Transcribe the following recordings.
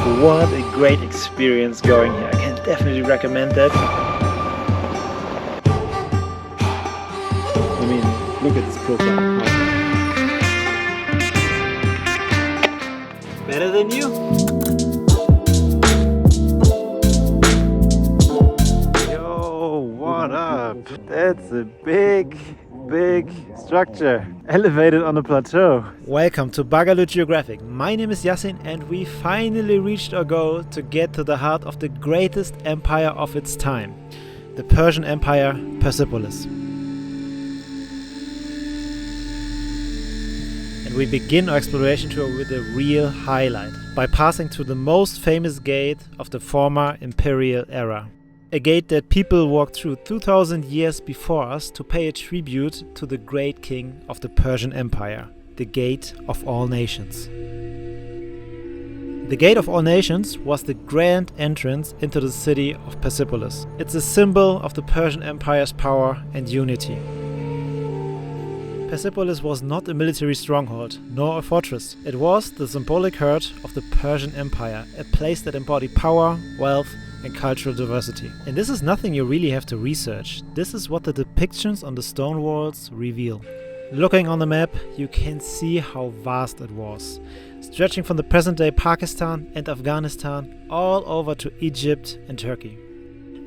what a great experience going here. I can definitely recommend that. I mean, look at this profile. Better than you? Yo, what up? That's a big structure elevated on a plateau. Welcome to BAGALUT Geographic. My name is Yassin and we finally reached our goal to get to the heart of the greatest empire of its time, the Persian Empire, Persepolis. And we begin our exploration tour with a real highlight, by passing through the most famous gate of the former imperial era. A gate that people walked through 2000 years before us to pay a tribute to the great king of the Persian Empire, the Gate of All Nations. The Gate of All Nations was the grand entrance into the city of Persepolis. It's a symbol of the Persian Empire's power and unity. Persepolis was not a military stronghold, nor a fortress. It was the symbolic heart of the Persian Empire, a place that embodied power, wealth, and cultural diversity. And this is nothing you really have to research. This is what the depictions on the stone walls reveal. Looking on the map, you can see how vast it was, stretching from the present-day Pakistan and Afghanistan all over to Egypt and Turkey.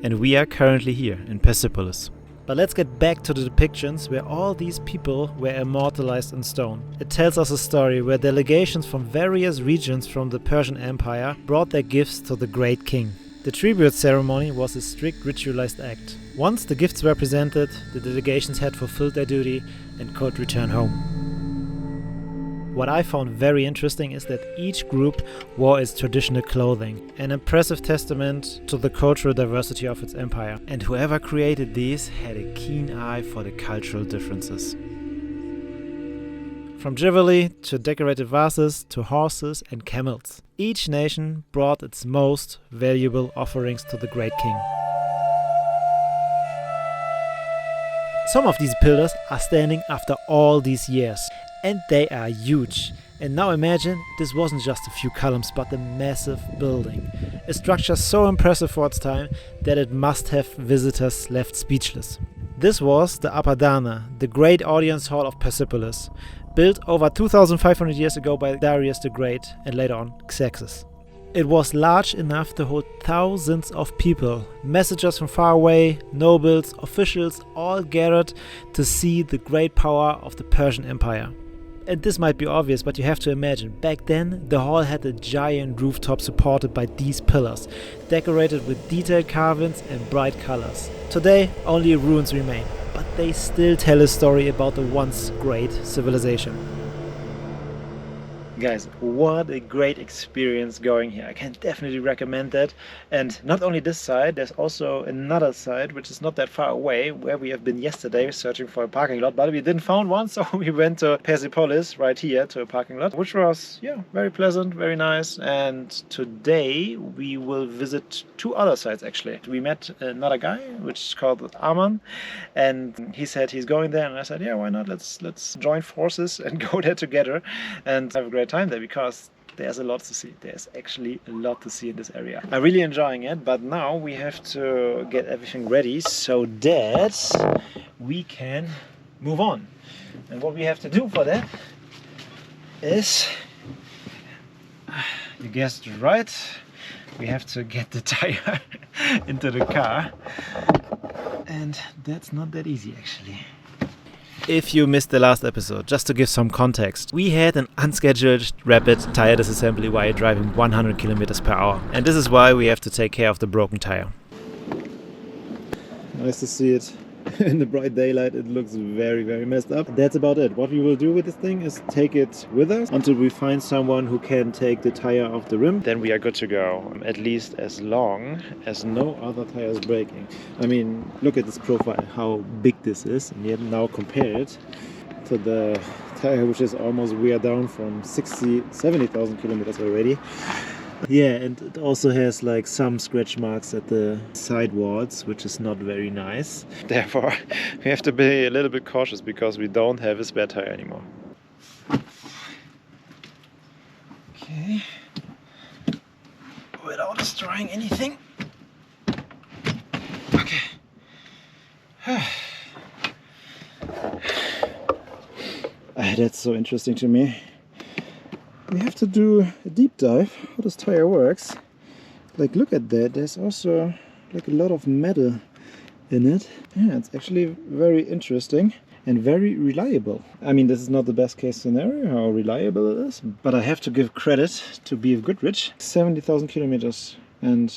And we are currently here in Persepolis. But let's get back to the depictions where all these people were immortalized in stone. It tells us a story where delegations from various regions from the Persian Empire brought their gifts to the great king. The tribute ceremony was a strict ritualized act. Once the gifts were presented, the delegations had fulfilled their duty and could return home. What I found very interesting is that each group wore its traditional clothing, an impressive testament to the cultural diversity of its empire. And whoever created these had a keen eye for the cultural differences. From jewelry to decorated vases to horses and camels, each nation brought its most valuable offerings to the great king. Some of these pillars are standing after all these years, and they are huge. And now imagine this wasn't just a few columns but a massive building, a structure so impressive for its time that it must have visitors left speechless. This was the Apadana, the great audience hall of Persepolis, built over 2,500 years ago by Darius the Great and later on Xerxes. It was large enough to hold thousands of people, messengers from far away, nobles, officials, all gathered to see the great power of the Persian Empire. And this might be obvious, but you have to imagine, back then the hall had a giant rooftop supported by these pillars, decorated with detailed carvings and bright colors. Today only ruins remain, but they still tell a story about the once great civilization. Guys, what a great experience going here. I can definitely recommend that. And not only this side, there's also another side which is not that far away, where we have been yesterday searching for a parking lot, but we didn't find one, so we went to Persepolis right here to a parking lot, which was very pleasant, very nice. And today we will visit two other sites actually. We met another guy which is called Aman, and he said he's going there, and I said, yeah, why not? Let's join forces and go there together and have a great time there, because there's a lot to see. There's actually a lot to see in this area. I'm really enjoying it, but now we have to get everything ready so that we can move on. And what we have to do for that is, you guessed right, we have to get the tire into the car, and that's not that easy actually. If you missed the last episode, just to give some context, we had an unscheduled rapid tire disassembly while driving 100 kilometers per hour. And this is why we have to take care of the broken tire. Nice to see it in the bright daylight. It looks very messed up. That's about it. What we will do with this thing is take it with us until we find someone who can take the tire off the rim. Then we are good to go, at least as long as no other tire is breaking. I mean, look at this profile, how big this is, and yet now compare it to the tire which is almost wear down from 70,000 kilometers already. Yeah, and it also has like some scratch marks at the side walls, which is not very nice. Therefore, we have to be a little bit cautious because we don't have a spare tire anymore. Okay. without destroying anything. Okay. That's so interesting to me. We have to do a deep dive how this tire works. Like, look at that, there's also like a lot of metal in it. Yeah, it's actually very interesting and very reliable. I mean, this is not the best case scenario, how reliable it is, but I have to give credit to BF Goodrich. 70,000 kilometers and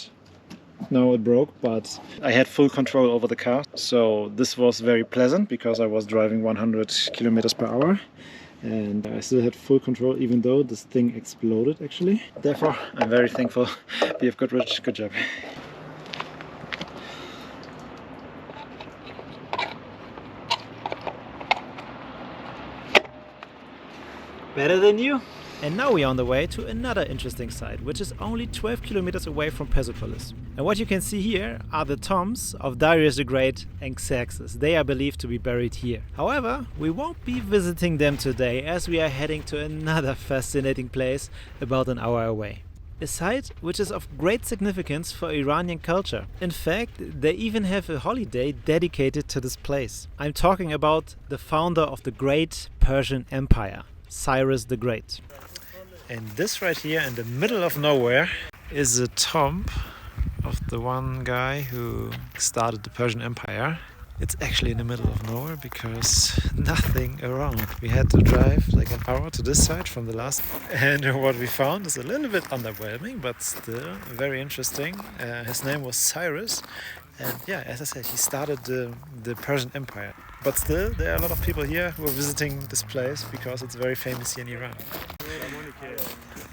now it broke, but I had full control over the car. So this was very pleasant because I was driving 100 kilometers per hour. And I still had full control even though this thing exploded actually. Therefore, I'm very thankful. BF Goodrich, good job. Better than you? And now we are on the way to another interesting site, which is only 12 kilometers away from Persepolis. And what you can see here are the tombs of Darius the Great and Xerxes. They are believed to be buried here. However, we won't be visiting them today as we are heading to another fascinating place about an hour away. A site which is of great significance for Iranian culture. In fact, they even have a holiday dedicated to this place. I'm talking about the founder of the great Persian Empire, Cyrus the Great. And this right here in the middle of nowhere is a tomb of the one guy who started the Persian Empire. It's actually in the middle of nowhere because nothing around. We had to drive like an hour to this side from the last. And what we found is a little bit underwhelming, but still very interesting. His name was Cyrus. And yeah, as I said, he started the Persian Empire. But still, there are a lot of people here who are visiting this place because it's very famous here in Iran.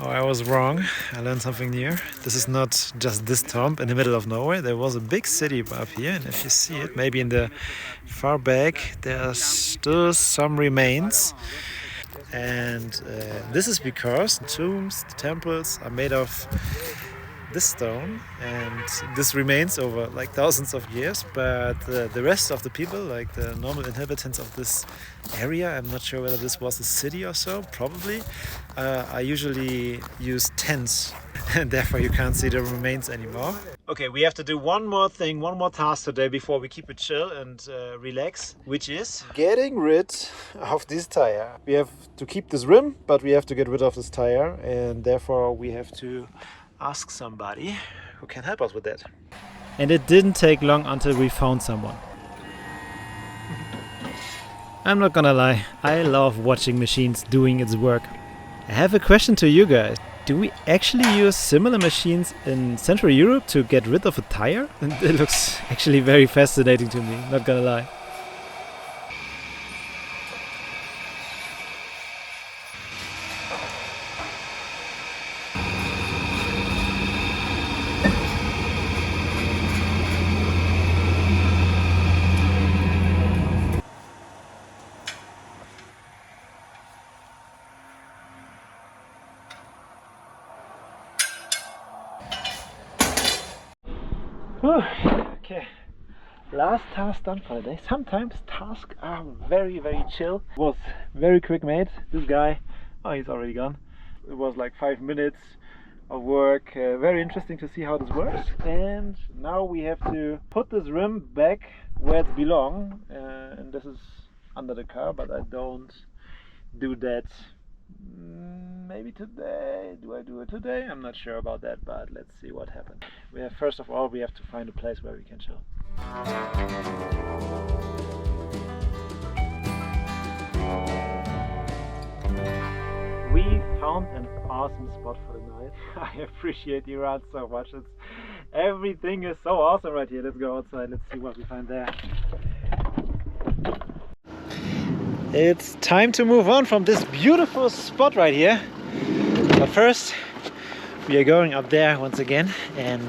Oh, I was wrong. I learned something new. This is not just this tomb in the middle of nowhere. There was a big city up here, and if you see it, maybe in the far back, there are still some remains. And this is because the tombs, the temples are made of this stone, and this remains over like thousands of years, but the rest of the people, like the normal inhabitants of this area, I'm not sure whether this was a city or so, probably, I usually use tents and therefore you can't see the remains anymore. Okay, we have to do one more thing, one more task today before we keep it chill and relax, which is getting rid of this tire. We have to keep this rim, but we have to get rid of this tire, and therefore we have to ask somebody who can help us with that. And it didn't take long until we found someone. I'm not gonna lie, I love watching machines doing its work. I have a question to you guys. Do we actually use similar machines in Central Europe to get rid of a tire? And it looks actually very fascinating to me, not gonna lie. Okay, last task done for the day. Sometimes tasks are very chill. It was very quick made. This guy, oh, he's already gone. It was like 5 minutes of work. Very interesting to see how this works. And now we have to put this rim back where it belongs. And this is under the car, but I don't do that. Maybe today. Do I do it today? I'm not sure about that, but let's see what happens. First of all, we have to find a place where we can chill. We found an awesome spot for the night. I appreciate Iran so much. Everything is so awesome right here. Let's go outside. Let's see what we find there. It's time to move on from this beautiful spot right here. But first, we are going up there once again and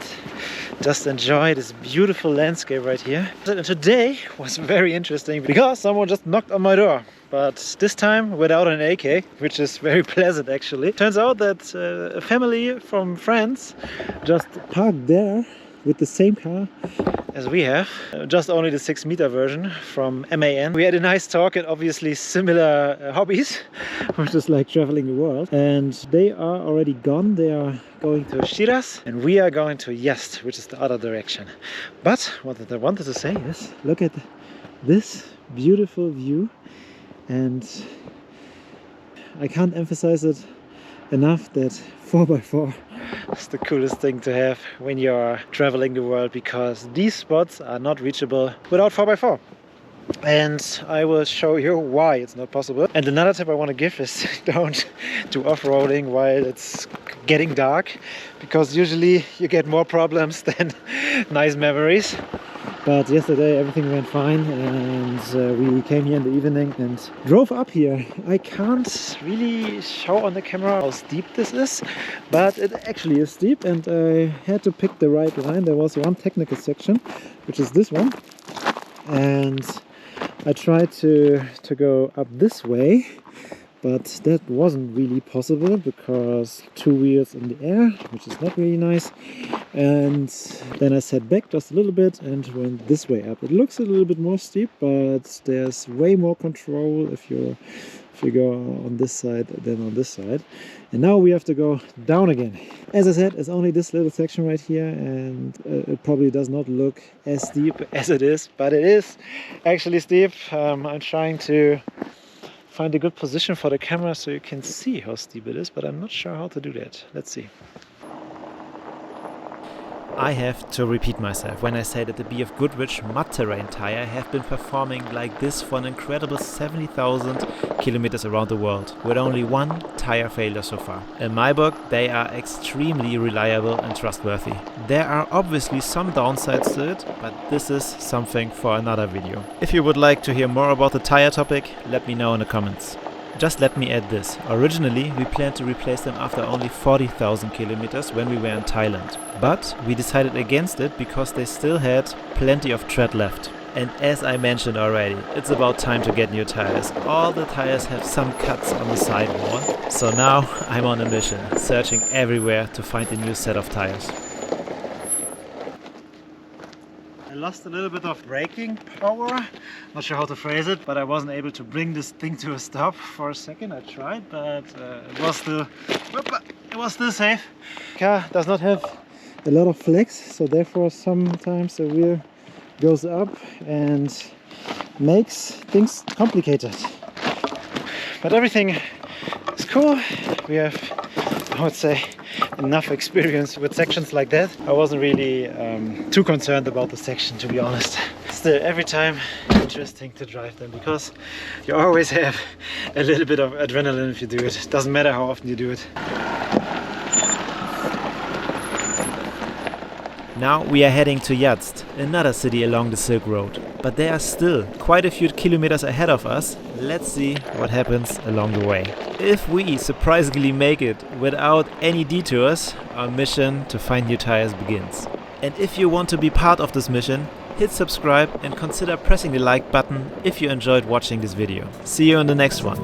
just enjoy this beautiful landscape right here. And today was very interesting because someone just knocked on my door. But this time without an AK, which is very pleasant actually. Turns out that a family from France just parked there with the same car as we have, just only the 6-meter version from MAN. We had a nice talk and obviously similar hobbies, which is like traveling the world. And they are already gone. They are going to Shiraz and we are going to Yazd, which is the other direction. But what I wanted to say is, look at this beautiful view, and I can't emphasize it enough that 4x4 is the coolest thing to have when you're traveling the world, because these spots are not reachable without 4x4. And I will show you why it's not possible. And another tip I want to give is don't do off-roading while it's getting dark, because usually you get more problems than nice memories. But yesterday everything went fine, and we came here in the evening and drove up here. I can't really show on the camera how steep this is, but it actually is steep, and I had to pick the right line. There was one technical section, which is this one, and I tried to go up this way, but that wasn't really possible because 2 wheels in the air, which is not really nice. And then I sat back just a little bit and went this way up. It looks a little bit more steep, but there's way more control if you go on this side than on this side. And now we have to go down again. As I said, it's only this little section right here, and it probably does not look as steep as it is, but it is actually steep. I'm trying to find a good position for the camera so you can see how steep it is, but I'm not sure how to do that. Let's see. I have to repeat myself when I say that the BF Goodrich mud terrain tire have been performing like this for an incredible 70,000 kilometers around the world, with only one tire failure so far. In my book, they are extremely reliable and trustworthy. There are obviously some downsides to it, but this is something for another video. If you would like to hear more about the tire topic, let me know in the comments. Just let me add this. Originally, we planned to replace them after only 40,000 kilometers when we were in Thailand. But we decided against it because they still had plenty of tread left. And as I mentioned already, it's about time to get new tires. All the tires have some cuts on the sidewall. So now I'm on a mission, searching everywhere to find a new set of tires. I lost a little bit of braking power, not sure how to phrase it, but I wasn't able to bring this thing to a stop for a second. I tried, but it was still safe. The car does not have a lot of flex, so therefore sometimes the wheel goes up and makes things complicated. But everything is cool. We have, I would say, enough experience with sections like that. I wasn't really too concerned about the section, to be honest. Still, every time interesting to drive them, because you always have a little bit of adrenaline if you do it. Doesn't matter how often you do it. Now we are heading to Yazd, another city along the Silk Road. But there are still quite a few kilometers ahead of us. Let's see what happens along the way. If we surprisingly make it without any detours, our mission to find new tires begins. And if you want to be part of this mission, hit subscribe and consider pressing the like button if you enjoyed watching this video. See you in the next one.